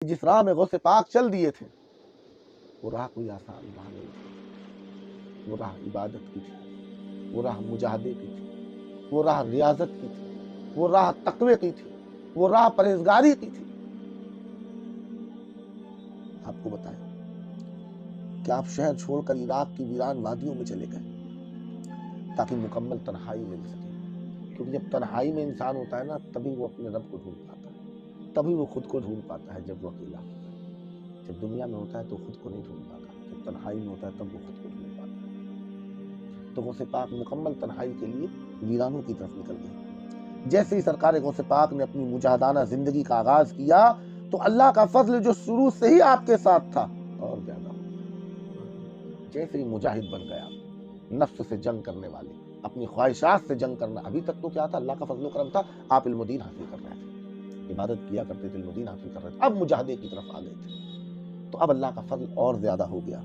جس راہ میں غوث پاک چل دیے تھے وہ راہ کوئی آسان راہ نہیں تھی، وہ راہ عبادت کی تھی، وہ راہ مجاہدے کی تھی، وہ راہ ریاضت کی تھی، وہ راہ تقوی کی تھی، وہ راہ پرہیزگاری کی تھی۔ آپ کو بتائیں کہ آپ شہر چھوڑ کر عراق کی ویران وادیوں میں چلے گئے تاکہ مکمل تنہائی مل سکے، کیونکہ جب تنہائی میں انسان ہوتا ہے نا تبھی وہ اپنے رب کو ڈھونڈ پاتا ہے، تبھی وہ خود کو ڈھونڈ پاتا ہے۔ جب وہ اکیلا ہوتا ہے، جب دنیا میں ہوتا ہے تو خود کو نہیں ڈھونڈ پاتا، جب تنہائی میں ہوتا ہے تب وہ خود کو ڈھونڈ پاتا ہے۔ تو غوث پاک مکمل تنہائی کے لیے ویرانوں کی طرف نکل گئے۔ جیسے ہی سرکار غوث پاک نے اپنی مجاہدانہ زندگی کا آغاز کیا تو اللہ کا فضل جو شروع سے ہی آپ کے ساتھ تھا اور زیادہ ہو گیا۔ جیسے ہی مجاہد بن گیا، نفس سے جنگ کرنے والے، اپنی خواہشات سے جنگ کرنا، ابھی تک تو کیا تھا، اللہ کا فضل و کرم تھا، آپ علم و دین حاصل کر رہے تھے، عبادت کیا کرتے تھے، علم و دین حاصل کر رہے تھے، اب مجاہدے کی طرف آ گئے تھے تو اب اللہ کا فضل اور زیادہ ہو گیا،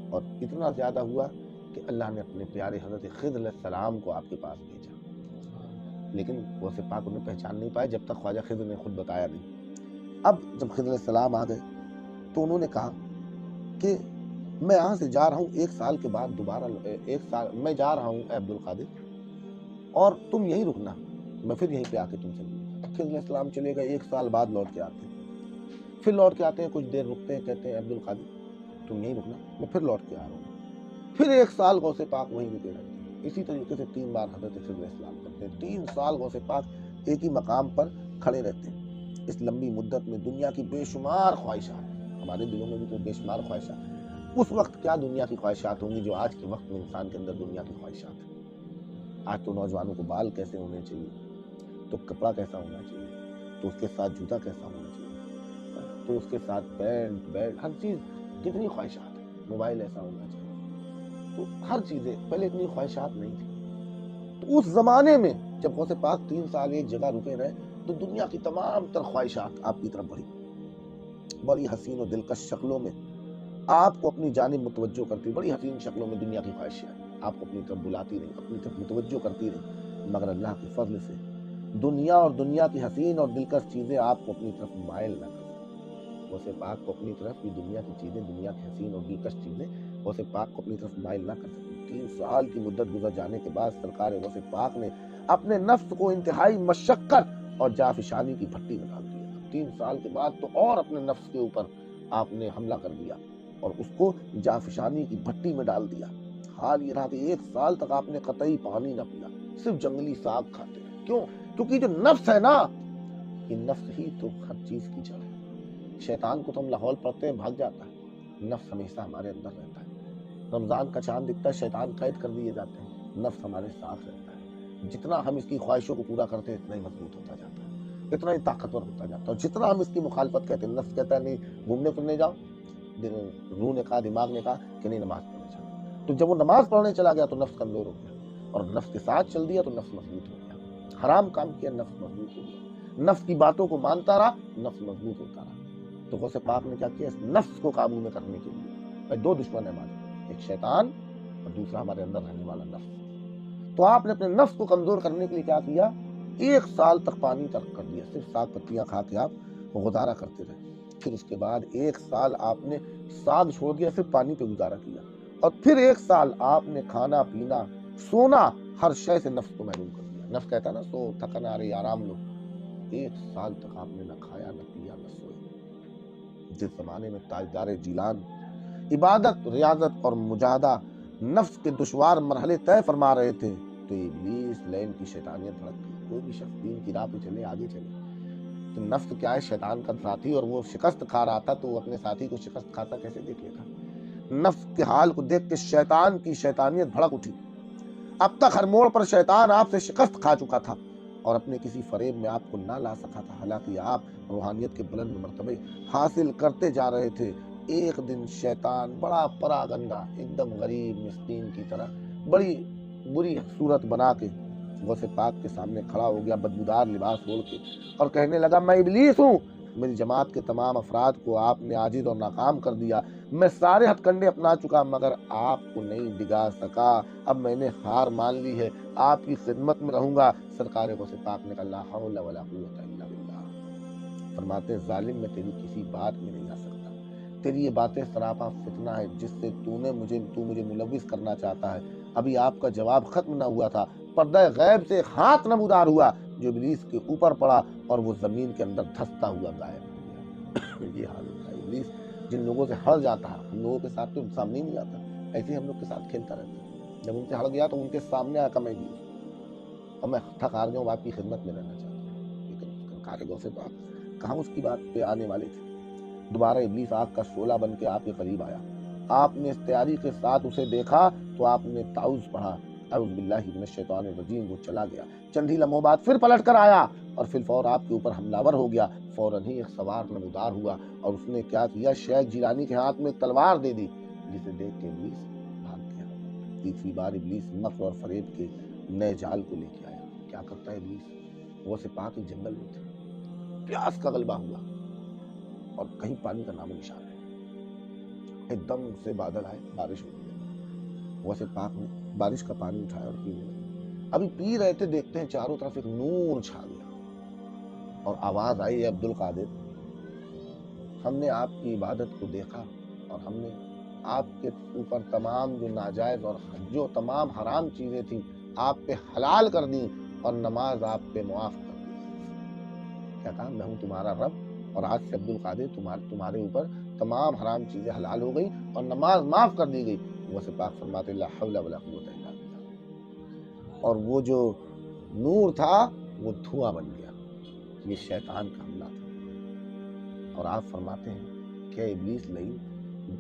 اور اتنا زیادہ ہوا کہ اللہ نے اپنے پیارے حضرت خضر علیہ السلام کو آپ کے پاس بھیجا، لیکن غوث پاک انہیں پہچان نہیں پائے جب تک خواجہ خضر نے خود بتایا نہیں۔ اب جب خضر علیہ السلام آ گئے تو انہوں نے کہا کہ میں یہاں سے جا رہا ہوں، ایک سال کے بعد دوبارہ ایک سال میں جا رہا ہوں اے عبد القادر، اور تم یہیں رکنا، میں پھر یہیں پہ آ کے تم سے ملوں گا۔ خضر علیہ السلام چلے گئے، ایک سال بعد لوٹ کے آتے ہیں، پھر لوٹ کے آتے ہیں، کچھ دیر رکتے ہیں، کہتے ہیں عبد القادر تم یہیں رکنا، میں پھر لوٹ کے آ رہا ہوں، پھر ایک سال غوث پاک وہیں رکے رہتے ہیں۔ اسی طریقے سے 3 بار حضرت خضر علیہ السلام کرتے ہیں، 3 سال غوث پاک ایک ہی مقام پر کھڑے رہتے ہیں۔ اس لمبی مدت میں دنیا کی بے شمار خواہشات، ہمارے دلوں میں بھی تو بے شمار خواہشات، اس وقت کیا دنیا کی خواہشات ہوں گی جو آج کے وقت میں انسان کے اندر دنیا کی خواہشات ہیں۔ آج تو نوجوانوں کو بال کیسے ہونے چاہیے، تو کپڑا کیسا ہونا چاہیے، تو اس کے ساتھ جوتا کیسا ہونا چاہیے، تو اس کے ساتھ پینٹ بیلٹ، ہر چیز، کتنی خواہشات ہیں، موبائل ایسا ہونا چاہیے، تو ہر چیزیں، پہلے اتنی خواہشات نہیں تھی۔ تو اس زمانے میں جب غوث پاک 3 سال ایک جگہ رکے رہے تو دنیا کی تمام تر خواہشات آپ کی طرف بڑھی، بڑی حسین و دلکش شکلوں میں آپ کو اپنی جانب متوجہ کرتی، بڑی حسین شکلوں میں دنیا کی خواہشیں آپ کو اپنی طرف بلاتی رہی، اپنی طرف متوجہ کرتی رہی، مگر اللہ کے فضل سے دنیا اور دنیا کی حسین اور دلکش چیزیں آپ کو اپنی طرف مائل نہ کر سکیں۔ غوث پاک کو اپنی طرف یہ دنیا کی چیزیں، دنیا کی حسین اور دلکش چیزیں غوث پاک کو اپنی طرف مائل نہ کر سکیں۔ 3 سال کی مدت گزر جانے کے بعد سرکار غوث پاک نے اپنے نفس کو انتہائی مشقت اور جافشانی کی بھٹی میں ڈال دیا۔ 3 سال کے بعد تو اور اپنے نفس کے اوپر آپ نے حملہ کر دیا اور اس کو جافشانی کی بھٹی میں ڈال دیا۔ حال یہ رہا کہ 1 سال تک آپ نے قطعی پانی نہ پیا، صرف جنگلی ساگ کھاتے رہے۔ کیوں؟ کیونکہ جو نفس ہے نا، یہ نفس ہی تو ہر چیز کی جڑ ہے۔ شیطان کو تو ہم لاہور پڑھتے ہیں بھاگ جاتا ہے، نفس ہمیشہ ہمارے اندر رہتا ہے۔ رمضان کا چاند دکھتا ہے، شیطان قید کر دیے جاتے ہیں، نفس ہمارے ساتھ رہتا ہے۔ جتنا ہم اس کی خواہشوں کو پورا کرتے ہیں اتنا ہی مضبوط ہوتا جاتا ہے، اتنا ہی طاقتور ہوتا جاتا ہے، اور جتنا ہم اس کی مخالفت کرتے ہیں، نفس کہتا ہے نہیں گھومنے پھرنے جاؤ، روح نے کہا، دماغ نے کہا کہ نہیں نماز پڑھنے جاؤ، تو جب وہ نماز پڑھنے چلا گیا تو نفس کمزور ہو گیا، اور نفس کے ساتھ چل دیا تو نفس مضبوط ہو گیا۔ حرام کام کیا، نفس مضبوط ہو گیا، نفس کی باتوں کو مانتا رہا، نفس مضبوط ہوتا رہا۔ تو غوث پاک نے کیا کیا، اس نفس کو قابو میں کرنے کے لیے 2 دشمن ہیں ہمارے، ایک شیطان اور دوسرا ہمارے اندر رہنے والا نفس۔ تو آپ نے اپنے نفس کو کمزور کرنے کے لیے کیا کیا، 1 سال تک پانی ترک کر دیا، صرف ساگ پتیاں کھا کے آپ گزارا کرتے رہے۔ پھر اس کے بعد 1 سال آپ نے ساگ چھوڑ دیا، صرف پانی پہ گزارا کیا، اور پھر 1 سال آپ نے کھانا پینا سونا ہر شے سے نفس کو محروم کر دیا۔ نفس کہتا نا سو تھکن آ رہی آرام لو، 1 سال تک آپ نے نہ کھایا نہ پیا نہ سوئے۔ جس زمانے میں تاجدار جیلان عبادت، ریاضت اور مجاہدہ نفس کے دشوار مرحلے طے فرما رہے تھے تو ابلیس لین کی شیطانیت بھڑک گئی۔ کوئی بھی شخص دین کی راہ پہ چلے، آگے چلے، تو نفس کیا ہے، شیطان کا ساتھی، اور وہ شکست کھا رہا تھا تو وہ اپنے ساتھی کو شکست کھاتا کیسے دیکھ لیتا۔ نفس کے حال کو دیکھ کے شیطان کی شیطانیت بھڑک اٹھی۔ اب تک ہر موڑ پر شیطان آپ سے شکست کھا چکا تھا اور اپنے کسی فریب میں آپ کو نہ لا سکا تھا، حالانکہ آپ روحانیت کے بلند مرتبے حاصل کرتے جا رہے تھے۔ ایک دن شیطان بڑا پراگندہ، ایک دم غریب مسکین کی طرح بڑی بری صورت بنا کے غوث پاک کے سامنے کھڑا ہو گیا، بدبودار لباس اوڑھ کے، اور کہنے لگا میں ابلیس ہوں، میری جماعت کے تمام افراد کو آپ نے عاجز اور ناکام کر دیا، میں سارے ہتھ کنڈے اپنا چکا مگر آپ کو نہیں ڈگا سکا، اب میں نے ہار مان لی ہے، آپ کی خدمت میں رہوں گا۔ سرکار غوث پاک نے کہا لا حول ولا قوت الا باللہ، فرماتے ہیں ظالم میں تیری کسی بات میں نہیں آ سکتا، تیری یہ باتیں سراپا فتنہ ہے جس سے تو مجھے ملوث کرنا چاہتا ہے۔ ابھی آپ کا جواب ختم نہ ہوا تھا، پردہ غیب سے ایک ہاتھ نمودار ہوا جو ابلیس کے اوپر پڑا اور وہ زمین کے اندر دھستا ہوا غائب ہو گیا۔ یہ حال ہوتا ہے ابلیس جن لوگوں سے ہٹ جاتا ہے، ہم لوگوں کے ساتھ تو سامنے ہی نہیں آتا، ایسے ہی ہم لوگ کے ساتھ کھیلتا رہتا ہے۔ جب ان سے ہٹ گیا تو ان کے سامنے آ کر میں بھی، اور میں تھک ہار گیا ہوں، آپ کی خدمت میں رہنا چاہتا ہوں، لیکن سرکار غوث پاک کہاں اس کی بات پہ آنے والے تھے۔ دوبارہ ابلیس آگ کا شعلہ بن کے آپ کے قریب آیا، آپ نے اس تیاری کے ساتھ اسے دیکھا تو آپ نے تعوذ پڑھا، اعوذ باللہ من الشیطان الرجیم، وہ چلا گیا۔ چند ہی لمحوں بعد پھر پلٹ کر آیا اور فی الفور آپ کے اوپر حملہ ور ہو گیا۔ فوراً ہی ایک سوار نمودار ہوا اور اس نے کیا کیا، شیخ جیلانی کے ہاتھ میں تلوار دے دی، جسے دیکھ کے ابلیس بھاگ گیا۔ تیسری بار ابلیس مکر اور فریب کے نئے جال کو لے کے آیا۔ کیا کرتا ہے ابلیس؟ وہ پاک ایک جنگل میں تھے، پیاس کا غلبہ ہوا اور کہیں پانی کا نام و نشان نہیں، ایک دم سے بادل آئے، بارش ہونے لگی۔ وہ پاک نے بارش کا پانی اٹھایا اور پینے لگے۔ ابھی پی رہے تھے، دیکھتے ہیں چاروں طرف ایک نور چھا گیا اور آواز آئی، عبد القادر، ہم نے آپ کی عبادت کو دیکھا اور ہم نے آپ کے اوپر تمام جو ناجائز اور جو تمام حرام چیزیں تھیں آپ پہ حلال کر دیں اور نماز آپ پہ معاف کر دی۔ کیا کہا؟ میں ہوں تمہارا رب اور آج سے عبد القادر تمہارے اوپر تمام حرام چیزیں حلال ہو گئی اور نماز معاف کر دی گئی۔ وہ پاک فرماتے لا حول ولا قوت الا باللہ، اور وہ جو نور تھا وہ دھواں بن گیا۔ یہ شیطان کا حملہ تھا۔ اور آپ فرماتے ہیں کہ ابلیس لئی،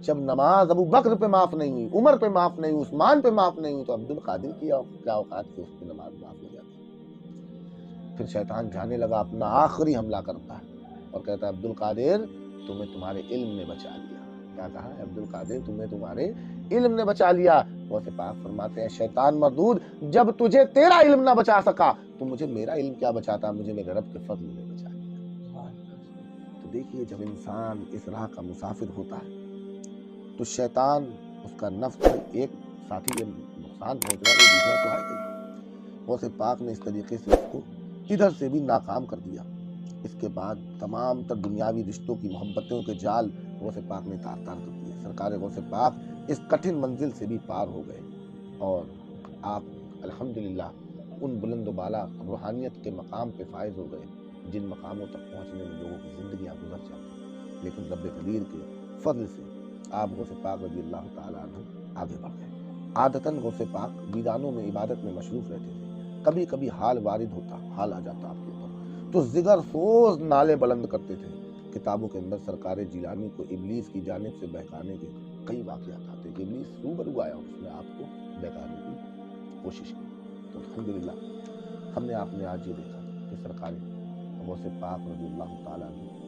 جب نماز ابو بکر پہ معاف نہیں ہوئی، عمر پہ معاف نہیں ہوئی، عثمان پہ معاف نہیں ہوئی، تو عبد القادر کی کیا اوقات کی اس پہ نماز معاف ہو جاتی۔ پھر شیطان جانے لگا، اپنا آخری حملہ کرتا ہے اور کہتا ہے عبد القادر تمہیں تمہارے علم نے بچا لیا۔ کیا کہا ہے؟ عبد القادر تمہیں تمہارے علم نے بچا لیا۔ وہ پاک فرماتے ہیں شیطان مردود، جب تجھے تیرا علم نہ بچا سکا تو مجھے میرا علم کیا بچاتا، مجھے میرے رب کے فضل نے بچا لیا۔ تو دیکھیے جب انسان اس راہ کا مسافر ہوتا ہے تو شیطان، اس کا نفس، ایک ساتھی کے نقصان پہنچ رہا ہے دوسرا تو آئے گا۔ غوث پاک نے اس طریقے سے اس کو ادھر سے بھی ناکام کر دیا۔ اس کے بعد تمام تر دنیاوی رشتوں کی محبتوں کے جال غوث پاک نے تار تار کر دیے۔ سرکار غوث پاک اس کٹھن منزل سے بھی پار ہو گئے اور آپ الحمدللہ ان بلند و بالا روحانیت کے مقام پہ فائز ہو گئے جن مقاموں تک پہنچنے میں لوگوں کی زندگیاں گزر جاتی، لیکن رب قدیر کے فضل سے آپ غوث پاک رضی اللہ تعالیٰ عنہ آگے بڑھ گئے۔ عادتاً غوث پاک ویرانوں میں عبادت میں مصروف رہتے تھے، کبھی کبھی حال وارد ہوتا، حال آ جاتا آپ کے اوپر تو جگر سوز نعرے بلند کرتے تھے۔ کتابوں کے اندر سرکار جیلانی کو ابلیس کی جانب سے بہکانے کے کئی واقعات آتے کہ ابلیس روبرو آیا، اس نے آپ کو بہکانے کی کوشش کی۔ تو الحمدللہ ہم نے آپ نے آج یہ دیکھا کہ سرکار غوث پاک رضی اللہ تعالیٰ عنہ